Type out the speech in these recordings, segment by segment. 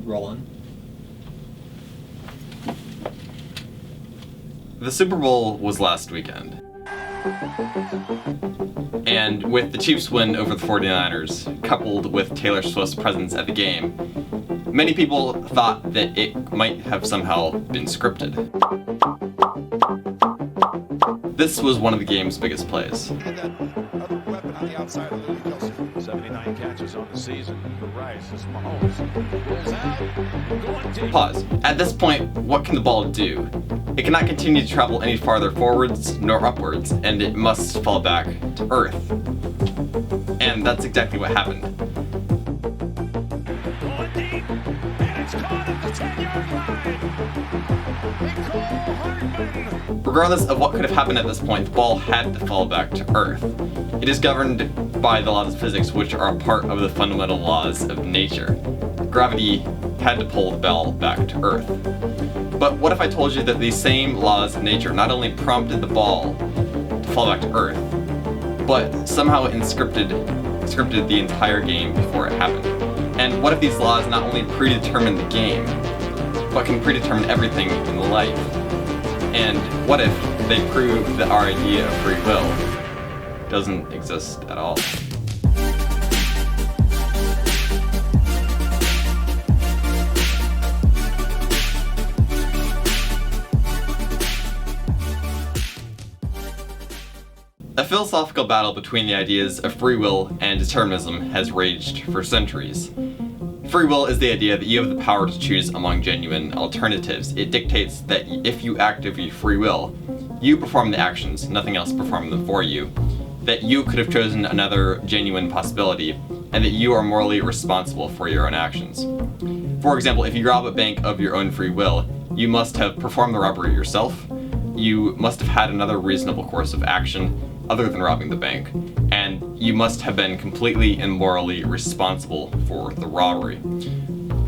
rolling. The Super Bowl was last weekend. And with the Chiefs' win over the 49ers, coupled with Taylor Swift's presence at the game, many people thought that it might have somehow been scripted. This was one of the game's biggest plays. And that other weapon on the outside of Kelce. 79 catches on the season. The rise is Mahomes. Rolls out, going deep. Pause. At this point, what can the ball do? It cannot continue to travel any farther forwards nor upwards, and it must fall back to Earth. And that's exactly what happened. Going deep, and it's caught at the 10-yard line. Regardless of what could have happened at this point, the ball had to fall back to Earth. It is governed by the laws of physics, which are a part of the fundamental laws of nature. Gravity had to pull the ball back to Earth. But what if I told you that these same laws of nature not only prompted the ball to fall back to Earth, but somehow scripted the entire game before it happened? And what if these laws not only predetermine the game, but can predetermine everything in life? And what if they prove that our idea of free will doesn't exist at all? A philosophical battle between the ideas of free will and determinism has raged for centuries. Free will is the idea that you have the power to choose among genuine alternatives. It dictates that if you act of your free will, you perform the actions, nothing else perform them for you, that you could have chosen another genuine possibility, and that you are morally responsible for your own actions. For example, if you rob a bank of your own free will, you must have performed the robbery yourself, you must have had another reasonable course of action other than robbing the bank, and you must have been completely and morally responsible for the robbery.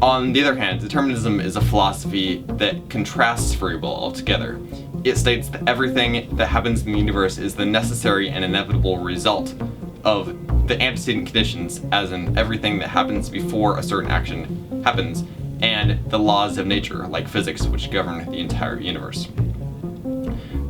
On the other hand, determinism is a philosophy that contrasts free will altogether. It states that everything that happens in the universe is the necessary and inevitable result of the antecedent conditions, as in everything that happens before a certain action happens, and the laws of nature, like physics, which govern the entire universe.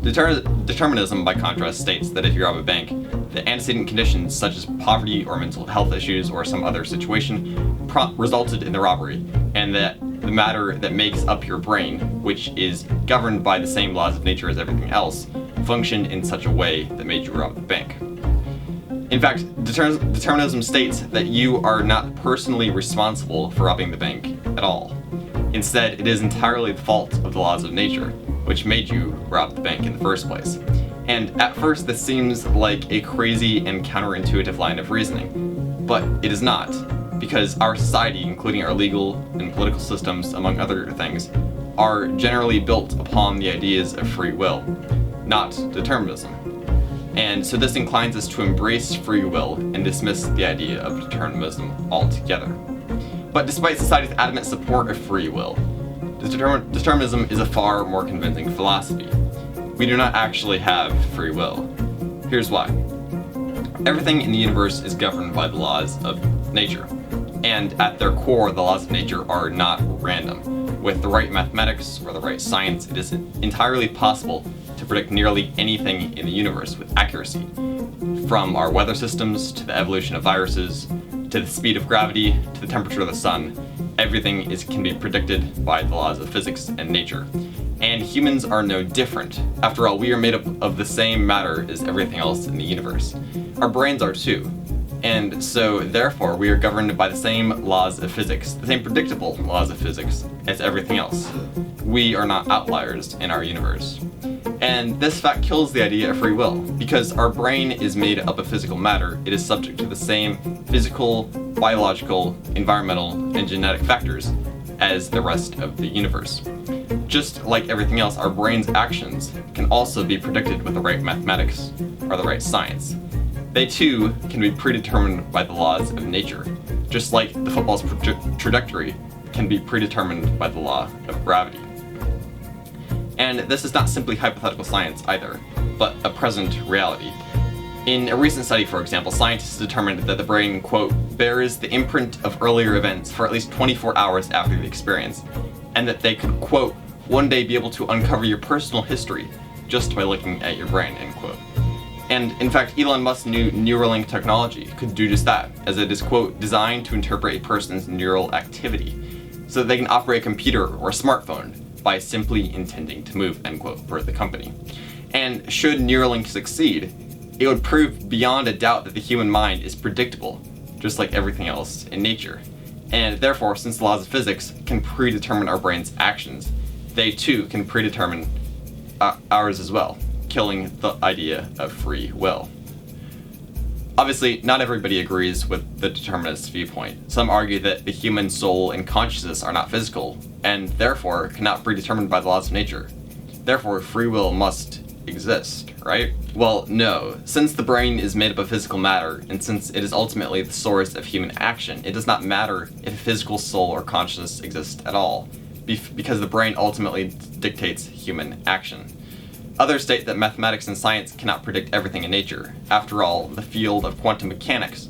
Determinism, by contrast, states that if you rob a bank, the antecedent conditions, such as poverty or mental health issues or some other situation, resulted in the robbery, and that the matter that makes up your brain, which is governed by the same laws of nature as everything else, functioned in such a way that made you rob the bank. In fact, determinism states that you are not personally responsible for robbing the bank at all. Instead, it is entirely the fault of the laws of nature, which made you rob the bank in the first place. And at first this seems like a crazy and counterintuitive line of reasoning, but it is not, because our society, including our legal and political systems, among other things, are generally built upon the ideas of free will, not determinism. And so this inclines us to embrace free will and dismiss the idea of determinism altogether. But despite society's adamant support of free will, determinism is a far more convincing philosophy. We do not actually have free will. Here's why. Everything in the universe is governed by the laws of nature, and at their core, the laws of nature are not random. With the right mathematics or the right science, it is entirely possible to predict nearly anything in the universe with accuracy, from our weather systems to the evolution of viruses, to the speed of gravity, to the temperature of the sun. Everything can be predicted by the laws of physics and nature. And humans are no different. After all, we are made up of the same matter as everything else in the universe. Our brains are too. And so, therefore, we are governed by the same laws of physics, the same predictable laws of physics as everything else. We are not outliers in our universe. And this fact kills the idea of free will. Because our brain is made up of physical matter, it is subject to the same physical, biological, environmental, and genetic factors as the rest of the universe. Just like everything else, our brain's actions can also be predicted with the right mathematics or the right science. They too can be predetermined by the laws of nature, just like the football's trajectory can be predetermined by the law of gravity. And this is not simply hypothetical science either, but a present reality. In a recent study, for example, scientists determined that the brain, quote, bears the imprint of earlier events for at least 24 hours after the experience, and that they could, quote, one day be able to uncover your personal history just by looking at your brain, end quote. And in fact, Elon Musk's new Neuralink technology could do just that, as it is, quote, designed to interpret a person's neural activity so that they can operate a computer or a smartphone by simply intending to move, end quote, per the company. And should Neuralink succeed, it would prove beyond a doubt that the human mind is predictable, just like everything else in nature. And therefore, since the laws of physics can predetermine our brain's actions, they too can predetermine ours as well, killing the idea of free will. Obviously, not everybody agrees with the determinist viewpoint. Some argue that the human soul and consciousness are not physical, and therefore cannot be determined by the laws of nature. Therefore, free will must exist, right? Well, no. Since the brain is made up of physical matter, and since it is ultimately the source of human action, it does not matter if a physical soul or consciousness exists at all, because the brain ultimately dictates human action. Others state that mathematics and science cannot predict everything in nature. After all, the field of quantum mechanics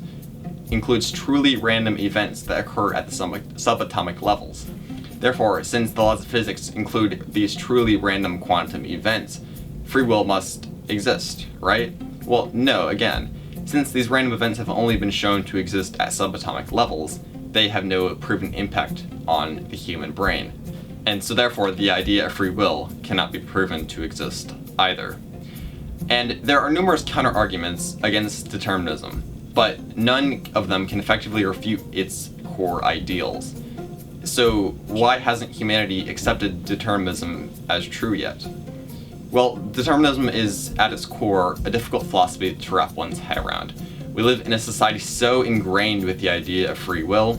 includes truly random events that occur at the subatomic levels. Therefore, since the laws of physics include these truly random quantum events, free will must exist, right? Well, no, again. Since these random events have only been shown to exist at subatomic levels, they have no proven impact on the human brain. And so therefore, the idea of free will cannot be proven to exist either. And there are numerous counter-arguments against determinism, but none of them can effectively refute its core ideals. So why hasn't humanity accepted determinism as true yet? Well, determinism is, at its core, a difficult philosophy to wrap one's head around. We live in a society so ingrained with the idea of free will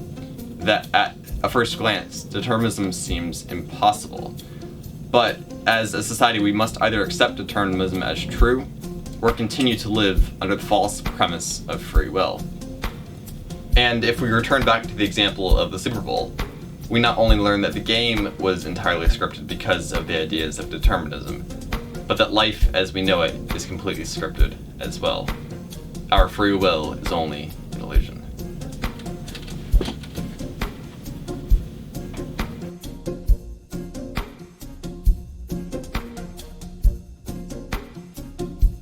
that at a first glance, determinism seems impossible. But as a society, we must either accept determinism as true, or continue to live under the false premise of free will. And if we return back to the example of the Super Bowl, we not only learn that the game was entirely scripted because of the ideas of determinism, but that life as we know it is completely scripted as well. Our free will is only an illusion.